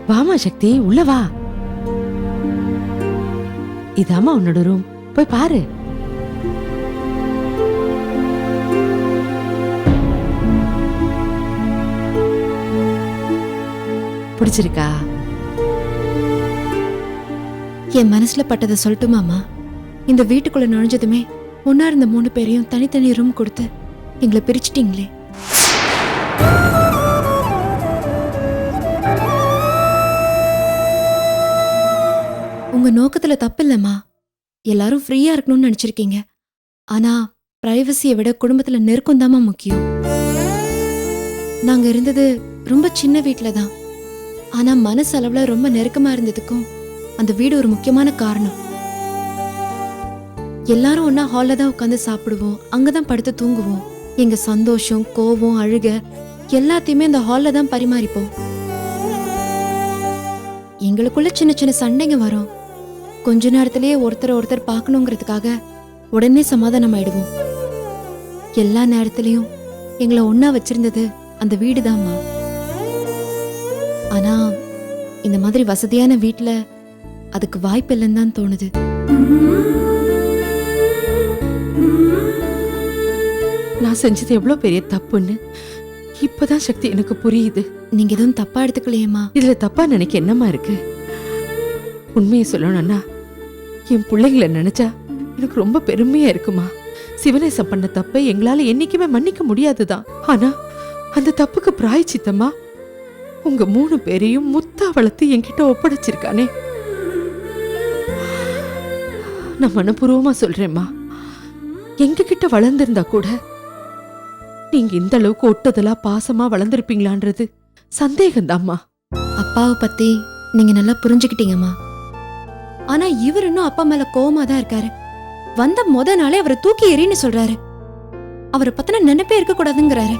வாமா சக்தி, உள்ள வா. இதாமா உன்னோட ரூம், போய் பாரு. பிடிச்சிருக்கா? என் மனசுல பட்டதை சொல்லட்டுமாமா? இந்த வீட்டுக்குள்ள நுழைஞ்சதுமே ஒன்னா இருந்த 3 பேரையும் தனித்தனி ரூம் கொடுத்து எங்களை பிரிச்சிட்டீங்களே. உங்க நோக்கத்துல தப்பு இல்லம்மா. எல்லாரும் ஃப்ரீயா இருக்கணும்னு நினைச்சிருக்கீங்க. ஆனா பிரைவசியை விட குடும்பத்துல நெருக்கம் தாமா முக்கியம். நாங்க இருந்தது ரொம்ப சின்ன வீட்டுல தான். ஆனா மனசு அளவுல ரொம்ப நெருக்கமா இருந்ததுக்கும் அந்த வீடு ஒரு முக்கியமான காரணம். எல்லாரும் ஒன்னா ஹால்ல தான் உட்காந்து சாப்பிடுவோம், அங்கதான் படுத்து தூங்குவோம். எங்க சந்தோஷம், கோவம், அழுக எல்லாத்தையுமே அந்த ஹால்ல தான் பரிமாறிப்போம். எங்களுக்குள்ள சின்ன சின்ன சண்டைங்க வரும். கொஞ்ச நேரத்திலேயே ஒருத்தர் பார்க்கணுங்கிறதுக்காக உடனே சமாதானம் ஆயிடுவோம். எல்லா நேரத்திலையும் எங்களை ஒன்னா வச்சிருந்தது அந்த வீடுதாம்மா. ஆனா இந்த மாதிரி வசதியான வீட்டுல அதுக்கு வாய்ப்பு இல்லைன்னு தான் தோணுது. நான் செஞ்சது எவ்வளவு பெரிய தப்புன்னு இப்பதான் சக்தி எனக்கு புரியுது. நீங்க எதுவும் தப்பா எடுத்துக்கலையேம்மா. இதுல தப்பா நினைக்க என்னமா இருக்கு? உண்மையை சொல்லணும்னா என் பிள்ளைங்களை நினைச்சா எனக்கு ரொம்ப பெருமையா இருக்குமா. சிவனேசம் பண்ண தப்பை எங்களால என்னைக்குமே மன்னிக்க முடியாதுதான். ஆனா அந்த தப்புக்கு பிராயச்சித்தமா உங்க 3 பேரையும் முத்தா வளர்த்து என்கிட்ட ஒப்படைச்சிருக்கானே. நான் மனப்பூர்வமா சொல்றேம்மா, எங்க கிட்ட வளர்ந்திருந்தா கூட நீங்க இந்த அளவுக்கு ஒட்டுதலா பாசமா வளர்ந்திருப்பீங்களான்றது சந்தேகம்தாம்மா. அப்பாவை பத்தி நீங்க நல்லா புரிஞ்சுக்கிட்டீங்கம்மா. ஆனா இவர் இன்னும் அப்பா மேல கோவமா தான் இருக்காரு. வந்த நாளே அவரை தூக்கி எறின்னு சொல்றாரு. அவரை பத்தின நினைப்பே இருக்க கூடாதுங்கிறாரு.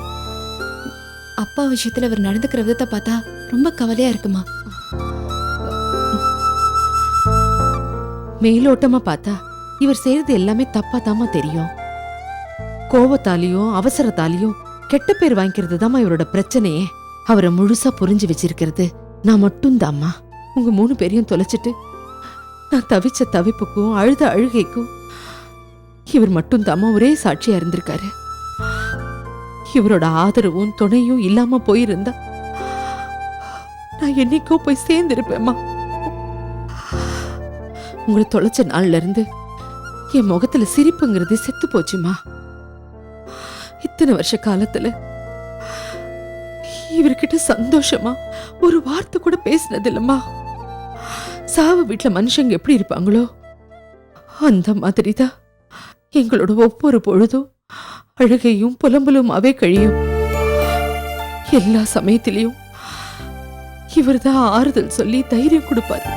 அப்பா விஷயத்துல அவர் நடந்துக்கிற விதத்தை பார்த்தா ரொம்ப கவலையா இருக்குமா. மேலோட்டமா பார்த்தா இவர் செய்யறது எல்லாமே தப்பா தாமா தெரியும். கோபத்தாலையும் அவசரத்தாலையும் கெட்ட பேர் வாங்கிக்கிறது தாமா இவரோட பிரச்சனையே. அவரை முழுசா புரிஞ்சு வச்சிருக்கிறது நான் மட்டும் தாம்மா. உங்க 3 பேரையும் தொலைச்சிட்டு நான் தவிச்ச தவிப்புக்கும் அழுத அழுகைக்கும் இவர் மட்டும் தாமா ஒரே சாட்சியா இருந்திருக்காரு. இவரோட ஆதரவும் துணையும் இல்லாம போயிருந்தா நான் என்னைக்கோ போய் சேர்ந்திருப்பேம்மா. உங்களை தொலைச்ச நாள்ல இருந்து என் முகத்துல சிரிப்புங்கிறது செத்து போச்சுமா. இத்தனை வருஷ காலத்துல இவர்கிட்ட சந்தோஷமா ஒரு வார்த்தை கூட பேசினது இல்லம்மா. சாவு வீட்டுல மனுஷங்க எப்படி இருப்பாங்களோ அந்த மாதிரிதான் எங்களோட ஒவ்வொரு பொழுதும் அழுகையும் புலம்பலுமாவே கழியும். எல்லா சமயத்திலையும் இவர்தான் ஆறுதல் சொல்லி தைரியம் கொடுப்பாரு.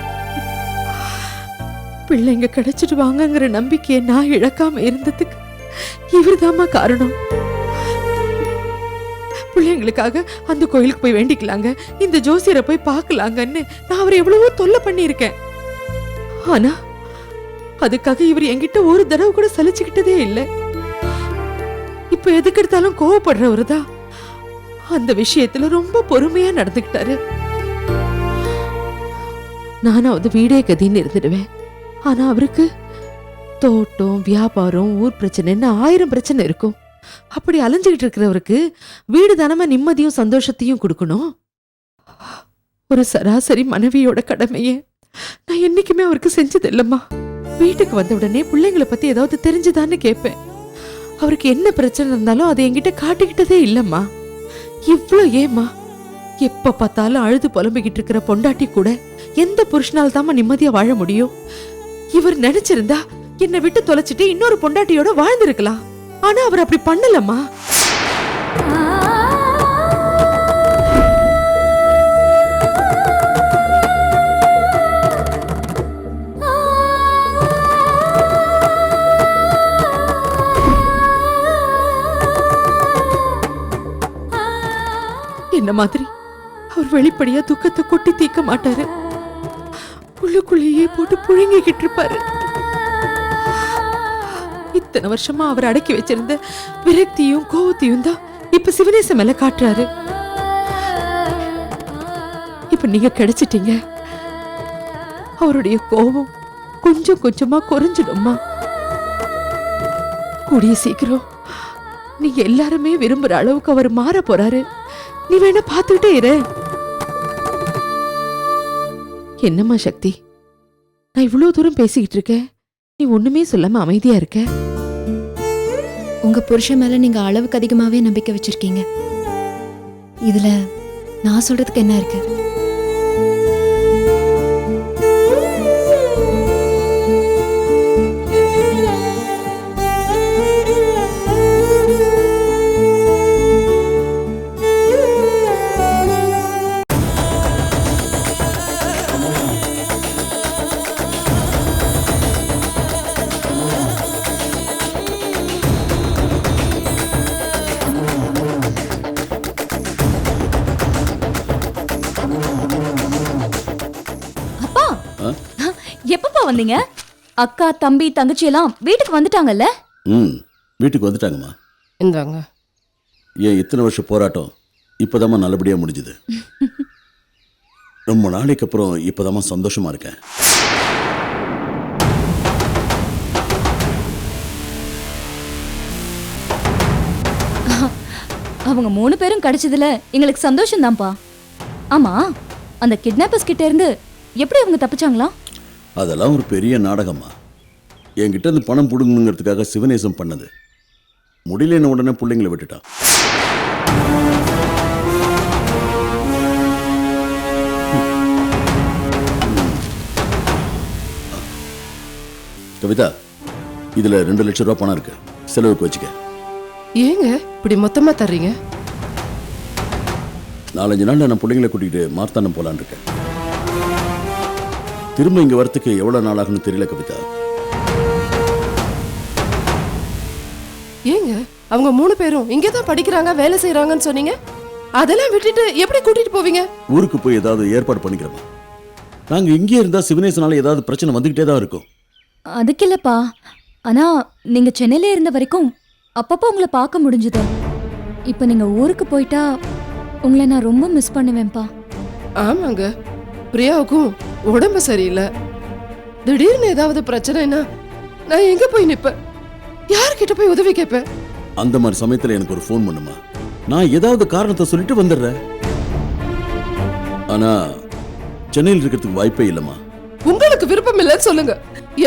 பிள்ளைங்க கிடைச்சிட்டு வாங்கங்கிற நம்பிக்கையை நான் இழக்காம இருந்ததுக்கு இவர்தாம்மா காரணம். பிள்ளைங்களுக்காக அந்த கோயிலுக்கு போய் வேண்டிக்கலாங்க, இந்த ஜோசியரை போய் பார்க்கலாங்கன்னு நான் அவரை எவ்வளவோ தொல்லை பண்ணியிருக்கேன். ஆனா அதுக்காக இவர் என்கிட்ட ஒரு தடவை கூட சலிச்சுக்கிட்டதே இல்லை. இப்ப எதுக்கு எடுத்தாலும் கோவப்படுறவரு தான் அந்த விஷயத்துல ரொம்ப பொறுமையா நடந்துக்கிட்டாரு. நானாவது வீடே கதின்னு இருந்துடுவேன். ஆனா அவருக்கு தோட்டம், வியாபாரம், ஊர் பிரச்சனைன்னு 1000 பிரச்சனை இருக்கும். அப்படி அலைஞ்சுகிட்டு இருக்கிறவருக்கு வீடு தானமா நிம்மதியும் சந்தோஷத்தையும் கொடுக்கணும். ஒரு சராசரி மனைவியோட கடமையே நான் என்னைக்குமே அவருக்கு செஞ்சது இல்லம்மா. வீட்டுக்கு வந்த உடனே பிள்ளைங்களை பத்தி ஏதாவது தெரிஞ்சுதான்னு கேட்பேன். அவருக்கு என்ன பிரச்சனை இருந்தாலும் அதை என்கிட்ட காட்டிக்கிட்டதே இல்லம்மா. இவ்ளோ ஏமா எப்ப பார்த்தாலும் அழுது புலம்பிக்கிட்டு இருக்கிற பொண்டாட்டி கூட எந்த புருஷனால தாமா நிம்மதியா வாழ முடியும்? இவர் நினைச்சிருந்தா என்னை விட்டு தொலைச்சிட்டு இன்னொரு பொண்டாட்டியோட வாழ்ந்திருக்கலாம். ஆனா அவர் அப்படி பண்ணலம்மா. என்ன மாதிரி அவர் வெளிப்படையா துக்கத்தை கொட்டி தீர்க்க மாட்டாரு. உள்ளுக்குள்ளேயே போட்டு புழுங்கிக்கிட்டு இருப்பாரு. இத்தனை வருஷமா அவர் அடக்கி வச்சிருந்த விரக்தியும் கோவத்தையும் தான் இப்ப சிவனேச மேல காட்டுறாரு. இப்ப நீங்க கிடைச்சிட்டீங்க. அவருடைய கோபம் கொஞ்சம் கொஞ்சமா குறைஞ்சிடும்மா. கூடிய சீக்கிரம் நீங்க எல்லாருமே விரும்புற அளவுக்கு அவர் மாற போறாரு. நீ வேணா பார்த்துக்கிட்டே இரு. என்னம்மா சக்தி, நான் இவ்வளவு தூரம் பேசிக்கிட்டு இருக்கேன், நீ ஒண்ணுமே சொல்லாம அமைதியா இருக்க. உங்க புருஷன் மேல நீங்க அளவுக்கு அதிகமாவே நம்பிக்கை வச்சிருக்கீங்க. இதுல நான் சொல்றதுக்கு என்ன இருக்கு? எப்பப்பா வந்தீங்க? அக்கா தம்பி தங்கச்சி எல்லாம் வீட்டுக்கு வந்துட்டாங்கல்ல? வீட்டுக்கு வந்துட்டாங்கம்மா. இந்தாங்க. ஏன் இத்தனை வருஷம் போராட்டம் இப்போதாம்மா நல்லபடியாக முடிஞ்சுது. ரொம்ப நாளைக்கு அப்புறம் இப்போதாம்மா சந்தோஷமா இருக்கேன். அவங்க 3 பேரும் கிடைச்சதுல எங்களுக்கு சந்தோஷம் தான்ப்பா. ஆமா, அந்த கிட்னாப்பர்ஸ் கிட்ட இருந்து எப்படி அவங்க தப்பிச்சாங்களா? அதெல்லாம் ஒரு பெரிய நாடகம்மா. என்கிட்ட இருந்து பணம் பிடுங்கணுங்கிறதுக்காக சிவநேசம் பண்ணது. முடியலன்னு உடனே பிள்ளைங்களை விட்டுட்டான். கவிதா, இதுல 2 லட்சம் ரூபாய் பணம் இருக்கு, செலவுக்கு வச்சுக்க. ஏங்க இப்படி மொத்தமா தர்றீங்க? 4-5 நாள்ல நான் பிள்ளைங்களை கூட்டிகிட்டு மார்த்தாண்டம் போலான்னு இருக்கேன். திரும்ப இங்க வரத்துக்கு எவ்வளவு நாள் ஆகும்னு தெரியல கவிதா. ஏங்க அவங்க 3 பேரும் இங்கே தான் படிக்கிறாங்க, வேலை செய்யறாங்கன்னு சொன்னீங்க. அதெல்லாம் விட்டுட்டு எப்படி கூட்டிட்டு போவீங்க? ஊருக்கு போய் ஏதாவது ஏற்பாடு பண்ணிக்கிறோமா? நாங்க இங்கே இருந்தா சிவனேசனால ஏதாவது பிரச்சனை வந்துகிட்டே தான் இருக்கும். அதுக்கு இல்லப்பா, ஆனா நீங்க சென்னையில இருந்த வரைக்கும் அப்பப்போ உங்களை பார்க்க முடிஞ்சது. இப்ப நீங்க ஊருக்கு போயிட்டா உங்களை நான் ரொம்ப மிஸ் பண்ணுவேன்ப்பா. ஆமாங்க, பிரியாவுக்கும் உடம்பு சரியில்லை. திடீர்னு ஏதாவது பிரச்சனைனா நான் எங்க போய் நிப்பேன்? யார்கிட்ட போய் உதவி கேட்பேன்? அந்த மாதிரி சமயத்துல எனக்கு ஒரு ஃபோன் பண்ணுமா, நான் ஏதாவது காரணத்தை சொல்லிட்டு வந்துடுறேன். ஆனா சென்னையில் இருக்கிறதுக்கு வாய்ப்பே இல்லம்மா. உங்களுக்கு விருப்பம் இல்லைன்னு சொல்லுங்க.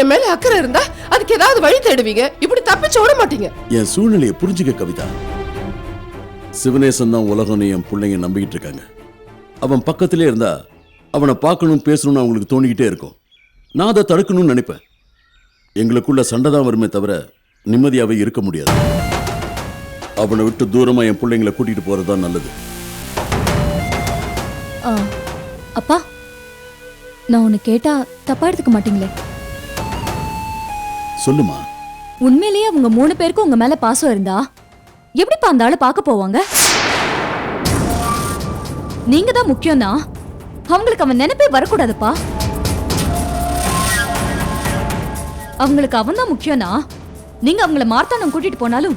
என் மேல அக்கறை இருந்தா அதுக்கு ஏதாவது வழி தேடுவீங்க. இப்படி தப்பிச்சு ஓட மாட்டீங்க. என் சூழ்நிலையை புரிஞ்சுக்க கவிதா. சிவனேசன் தான் உலகம்னு என் பிள்ளைங்க நம்பிக்கிட்டு இருக்காங்க. அவன் பக்கத்திலே இருந்தா அவனை பார்க்கணும் பேசணும்னு அவங்களுக்கு தோணிக்கிட்டே இருக்கும். நான் அதை தடுக்கணும்னு நினைப்பேன். எங்களுக்குள்ள சண்டை தான் வருமே தவிர நிம்மதியாவே இருக்க முடியாது. அவனை விட்டு தூரமா என் பிள்ளைங்களை கூட்டிட்டு போறதுதான் நல்லது. அப்பா, நான் உன்னை கேட்டா தப்பா எடுத்துக்க மாட்டீங்களே? சொல்லுமா. உண்மையிலேயே அவங்க 3 பேருக்கும் உங்க மேல பாசம் இருந்தா எப்படிப்பா அந்த ஆளை பார்க்க போவாங்க? நீங்க தான் முக்கியம்னா அவங்களுக்கு அவன் நினைப்பே வரக்கூடாதுப்பா. அவங்களுக்கு அவன் தான் முக்கியம்னா நீங்க அவங்கள மார்த்தாண்டம் கூட்டிட்டு போனாலும்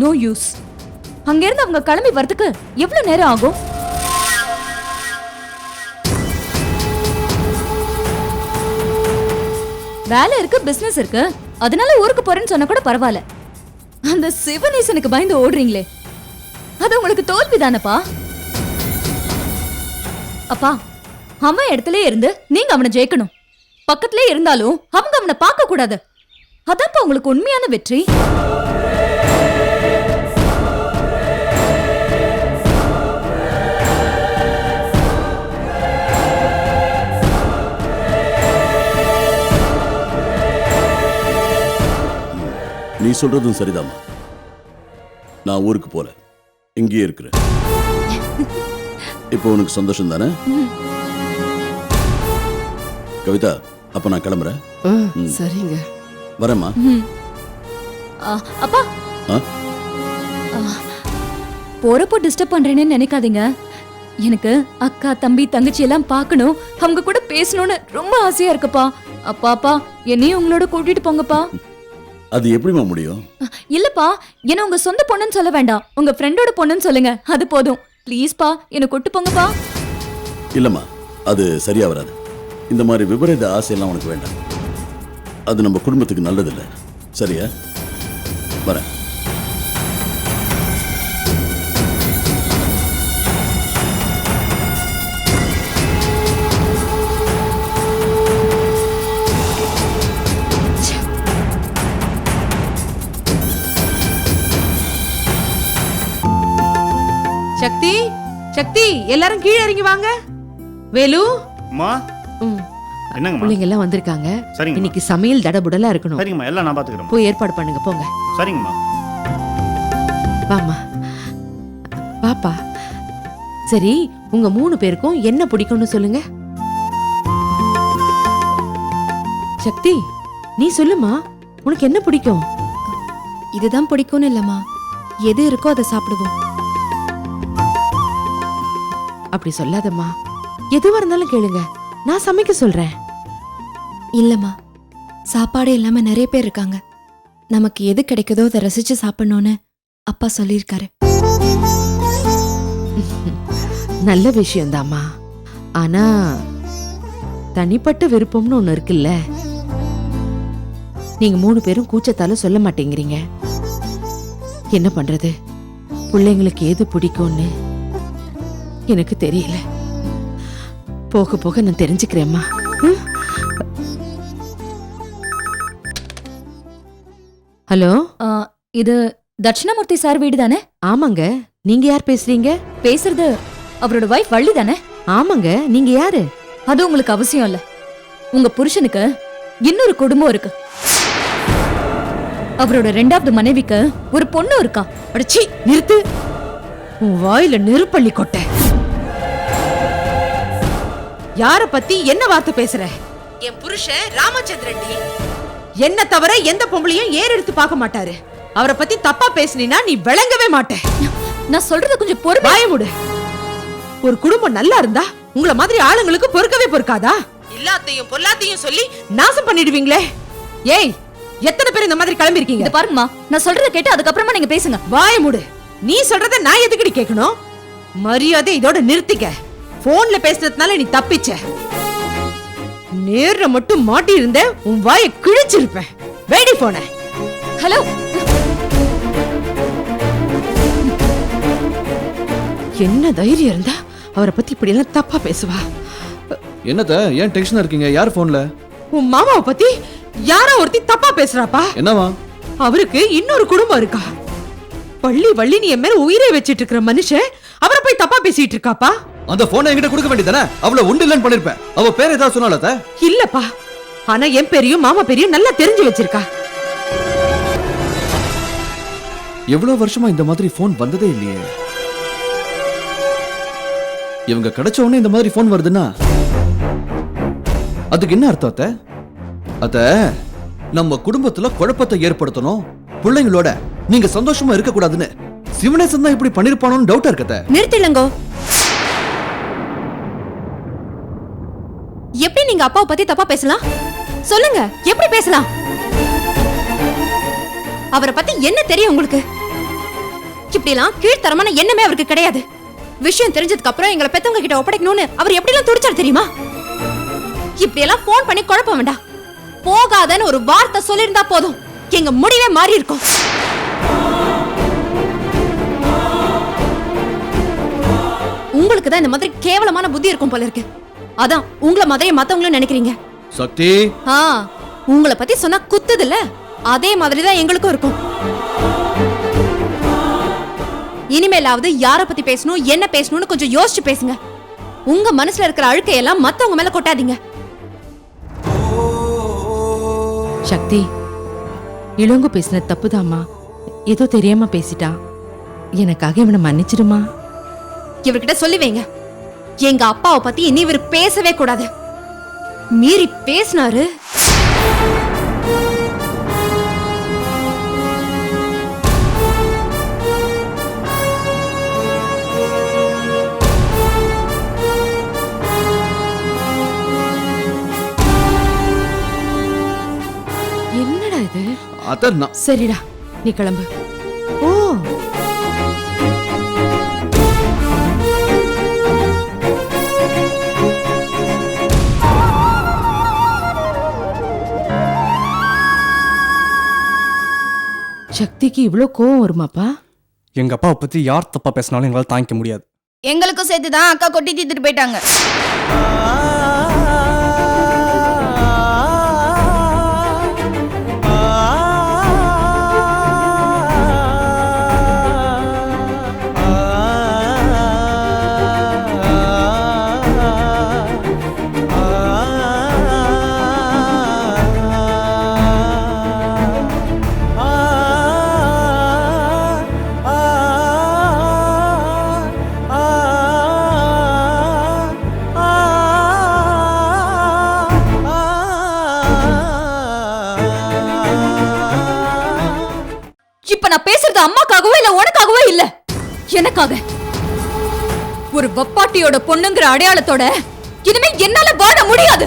நோ யூஸ். அங்க இருந்து அவங்க கிளம்பி வரதுக்கு எவ்வளவு நேரம் ஆகும்? வேலை இருக்கு, பிசினஸ் இருக்கு, அதனால ஊருக்கு போறேன்னு சொன்னா கூட பரவாயில்ல. அந்த சிவனேசனுக்கு பயந்து ஓடுறீங்களே, அது உங்களுக்கு தோல்விதானப்பா. அப்பா, அவன் இடத்துல இருந்து நீங்க அவனை ஜெயிக்கணும். பக்கத்திலே இருந்தாலும் அவங்க அவனை பார்க்க கூடாது. அதான்ப்பா உங்களுக்கு உண்மையான வெற்றி. நீ சொல்றதும் சரிதாம்மா. நான் ஊருக்கு போல, இங்கேயே இருக்கிறேன். இப்போ உனக்கு சந்தோஷம் தானே கவிதா? அப்ப நான் கிளம்புறேன். சரிங்க, வரேம்மா. அப்பா, போறப்போ டிஸ்டர்ப் பண்றேன்னு நினைக்காதீங்க. எனக்கு அக்கா தம்பி தங்கச்சி எல்லாம் பார்க்கணும், அவங்க கூட பேசணும்னு ரொம்ப ஆசையா இருக்குப்பா. அப்பா, என்னையும் உங்களோட கூட்டிட்டு போங்கப்பா. அது எப்படிமா முடியும்? இல்லப்பா, என்ன உங்க சொந்த பொண்ணுன்னு சொல்ல வேண்டாம், உங்க ஃப்ரெண்டோட பொண்ணுன்னு சொல்லுங்க, அது போதும். ப்ளீஸ்ப்பா, என்ன கூட்டு போங்கப்பா. இல்லம்மா, அது சரியா வராது. இந்த மாதிரி விபரீத ஆசையெல்லாம் உனக்கு வேண்டாம். அது நம்ம குடும்பத்துக்கு நல்லதில்லை. சரியா? வரேன். சக்தி, சக்தி, எல்லாரும் கீழே இறங்கி வாங்க. வேலு, அம்மா ம், என்னங்கம்மா? பிள்ளைங்க எல்லாம் வந்திருக்காங்க. சரிங்கம்மா. இன்னைக்கு சமையல் தடபுடலா இருக்கணும். சரிங்கம்மா, எல்லாம் நான் பாத்துக்கிறேன். போய் ஏற்பாடு பண்ணுங்க, போங்க. சரிங்கம்மா. வாமா, பாப்பா. சரி, உங்க 3 பேருக்கும் என்ன பிடிக்கும்னு சொல்லுங்க. சக்தி, நீ சொல்லுமா, உனக்கு என்ன பிடிக்கும்? இதுதான் பிடிக்கும்னு இல்லம்மா, எது இருக்கோ அதை சாப்பிடுவோம். அப்படி சொல்லாதம்மா, எதுவா இருந்தாலும் கேளுங்க, நான் சமைக்க சொல்றேன். இல்லம்மா, சாப்பாடு இல்லாம நிறைய பேர் இருக்காங்க. நமக்கு எது கிடைக்குதோ அதை ரசிச்சு சாப்பிடணும்னு அப்பா சொல்லியிருக்காரு. நல்ல விஷயம்தாம்மா. ஆனா தனிப்பட்ட விருப்பம்னு ஒண்ணு இருக்குல்ல. நீங்க 3 பேரும் கூச்சத்தால சொல்ல மாட்டேங்கிறீங்க. என்ன பண்றது? பிள்ளைங்களுக்கு எது பிடிக்கும்னு எனக்கு தெரியல. போக போக நான் தெரிஞ்சுக்கிறேம்மா. ஹலோ, இது தட்சிணாமூர்த்தி சார் வீடு தானே? ஆமாங்க. நீங்க யார் பேசுறீங்க? பேசுறது அவரோட வைஃப் வள்ளி தானே? ஆமாங்க. நீங்க யாரு? அது உங்களுக்கு அவசியம் இல்ல. உங்க புருஷனுக்கு இன்னொரு குடும்பம் இருக்கு. அவரோட 2வது மனைவிக்கு ஒரு பொண்ணு இருக்கா. அடச்சி, நிறுத்து. உன் வாயில நெருப்பள்ளி கொட்ட. யார பத்தி என்ன வார்த்தை பேசுற? என் புருஷன் ராமச்சந்திரன் டி. என்ன தவிர எந்த பொம்பளையும் ஏறு எடுத்து பார்க்க மாட்டாரு. அவரை பத்தி தப்பா பேசினா நீ விளங்கவே மாட்ட. நான் சொல்றத கொஞ்சம் பொறுமை. வாய மூடு. ஒரு குடும்பம் நல்லா இருந்தா உங்கள மாதிரி ஆளுங்களுக்கு பொறுக்கவே பொறுக்காதா? எல்லாத்தையும் பொல்லாத்தையும் சொல்லி நாசம் பண்ணிடுவீங்களே. ஏய், எத்தனை பேர் இந்த மாதிரி கிளம்பி இருக்கீங்க? இத பாருங்கம்மா, நான் சொல்றத கேட்டு அதுக்கப்புறமா நீங்க பேசுங்க. வாய மூடு. நீ சொல்றத நான் எதுக்கடி கேட்கணும்? மரியாதை இதோட நிறுத்திக்க. போன்ல பேசுறதுனால நீ தப்பிச்ச. நேர்ல மட்டும் மாட்டி இருந்த உன் வாயை கிழிச்சிருப்பேன். வேடி போன. ஹலோ, என்ன தைரியம் இருந்தா அவரை பத்தி இப்படி எல்லாம் தப்பா பேசுவா? என்னத்த ஏன் டென்ஷனா இருக்கீங்க? யார் போன்ல? உன் மாமாவை பத்தி யாரோ ஒருத்தி தப்பா பேசுறாப்பா. என்னவா? அவருக்கு இன்னொரு குடும்பம் இருக்கா. பள்ளி வள்ளி நீ என் மேல உயிரை வச்சிட்டு இருக்கிற மனுஷன் அவரை போய் தப்பா பேசிட்டு இருக்காப்பா. அந்த போனை என்கிட்ட கொடுக்க வேண்டியதானே? அவள உண்டு இல்லன்னு பண்ணிருப்பேன். அவ பேர் ஏதாவது சொன்னாலத்த? இல்லப்பா, ஆனா என் பேரையும் மாமா பேரையும் நல்லா தெரிஞ்சு வச்சிருக்கா. எவ்வளவு வருஷமா இந்த மாதிரி போன் வந்ததே இல்லையே. இவங்க கிடைச்ச உடனே இந்த மாதிரி போன் வருதுன்னா அதுக்கு என்ன அர்த்தம் அத்த? அத்த, நம்ம குடும்பத்துல குழப்பத்தை ஏற்படுத்தணும், பிள்ளைங்களோட நீங்க சந்தோஷமா இருக்க கூடாதுன்னு சிவனேசன் தான் இப்படி பண்ணிருப்பானோன்னு டவுட்டா இருக்கத்த. நிறுத்திலங்கோ. எப்படி நீங்க அப்பாவை பத்தி தப்பா பேசலாம்? சொல்லுங்க, எப்படி பேசலாம்? அவரை பத்தி என்ன தெரியும் உங்களுக்கு? இப்படிலாம் கீழ்த்தரமான எண்ணமே அவருக்கு கிடையாது. விஷயம் தெரிஞ்சதுக்கு அப்புறம் எங்களை பெத்தவங்க கிட்ட ஒப்படைக்கணும்னு அவர் எப்படிலாம் துடிச்சார் தெரியுமா? இப்படி எல்லாம் போன் பண்ணி குழப்ப வேண்டாம். போகாதன்னு ஒரு வார்த்தை சொல்லியிருந்தா போதும், எங்க முடிவே மாறி இருக்கும். உங்களுக்கு தான் இந்த மாதிரி கேவலமான புத்தி இருக்கும் போல இருக்கு. அதான் உங்கள மாதிரியே மத்தவங்களும் நினைக்கிறீங்க. சக்தி, உங்களை பத்தி சொன்னா குத்துது இல்ல, அதே மாதிரி தான் எங்களுக்கும் இருக்கும். இனிமேலாவது யார பத்தி பேசணும், என்ன பேசணும்னு கொஞ்சம் யோசிச்சு பேசுங்க. உங்க மனசுல இருக்கிற அழுக்கையெல்லாம் மத்தவங்க மேல கொட்டாதீங்க. சக்தி, இளங்கு பேசின தப்புதாம்மா. ஏதோ தெரியாம பேசிட்டான். எனக்காக இவனை மன்னிச்சிடுமா. இவர்கிட்ட சொல்லி வைங்க, எங்க அப்பாவை பத்தி இனி இவர் பேசவே கூடாது. மீறி பேசினாரு என்னடா இது? அத்த நான் சரிடா, நீ கிளம்பு. ஓ, சக்திக்கு இவ்ளோ கோவம் வருமாப்பா? எங்க அப்பாவை பத்தி யார் தப்பா பேசினாலும் எங்களால் தாங்கிக்க முடியாது. எங்களுக்கும் சேர்த்து தான் அக்கா கொட்டி தீத்துட்டு போயிட்டாங்க. இப்ப நான் பேசுறது அம்மாக்காகவோ இல்ல உனக்காகவோ இல்ல, எனக்காக. ஒரு வப்பாட்டியோட பொண்ணுங்கிற அடையாளத்தோட இனிமே என்னால வாழ முடியாது.